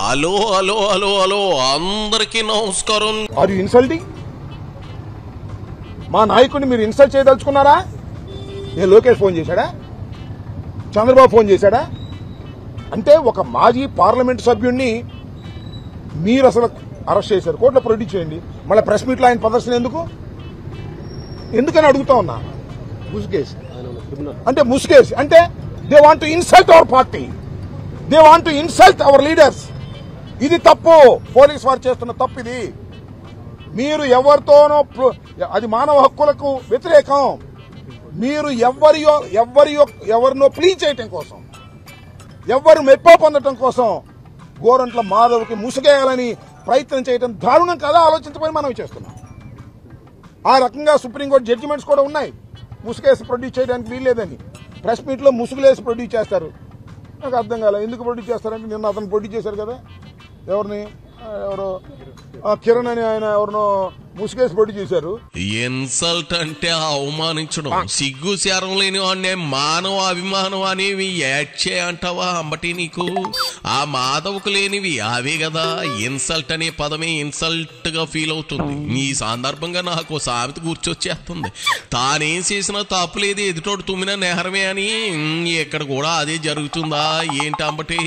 Hello hello hello hello అందరికీ నమస్కారం. Are you insulting? మా నాయకుడిని మీరు ఇన్సల్ట్ చేయదలుచుకున్నారా? లోకేష్ ఫోన్ చేశాడా? చంద్రబాబు ఫోన్ చేశాడా? అంటే ఒక మాజీ పార్లమెంట్ సభ్యుడిని మీరు అసలు అరెస్ట్ చేశారు, కోర్టులో ప్రొడ్యూస్ చేయండి. మళ్ళీ ప్రెస్ మీట్లో ఆయన ప్రదర్శన ఎందుకని అడుగుతా ఉన్నా. ముసుగేసి అంటే ముసుగేసి అంటే they want to insult our party, they want to insult hour leaders. ఇది తప్పు, పోలీస్ వారు చేస్తున్న తప్పు ఇది. మీరు ఎవరితోనో, అది మానవ హక్కులకు వ్యతిరేకం. మీరు ఎవరినో ప్లీజ్ చేయటం కోసం, ఎవరు మెప్ప పొందటం కోసం గోరంట్ల మాధవ్కి ముసుగేయాలని ప్రయత్నం చేయడం దారుణం కదా. ఆలోచించమని మనం చేస్తున్నాం. ఆ రకంగా సుప్రీంకోర్టు జడ్జిమెంట్స్ కూడా ఉన్నాయి. ముసుగేసి ప్రొడ్యూస్ చేయడానికి వీల్లేదని. ప్రెస్ మీట్లో ముసుగులేసి ప్రొడ్యూస్ చేస్తారు. నాకు అర్థం కాలేదు ఎందుకు ప్రొడ్యూస్ చేస్తారంటే, నిన్న అతను ప్రొడ్యూస్ చేశారు కదా, ఎవరో కిరణ్ అని ఆయన ఎవరినో ముసుగేసి ప్రొడ్యూస్ చేశారు. ఇన్సల్ట్ అంటే అవమానించడం, సిగ్గు శారం లేని వాడిని మానవ అభిమానం అనేవి యాడ్ చేయంటావా అంబటి? నీకు ఆ మాధవకు లేనివి అవే కదా. ఇన్సల్ట్ అనే పదమే ఇన్సల్ట్ గా ఫీల్ అవుతుంది. ఈ సందర్భంగా నాకు సామెత గుర్చొచ్చేస్తుంది. తానేం చేసినా తప్పు లేదు, ఎదుటోడు తుమ్మిన నేహరమే అని. ఇక్కడ కూడా అదే జరుగుతుందా ఏంటి అంబటి?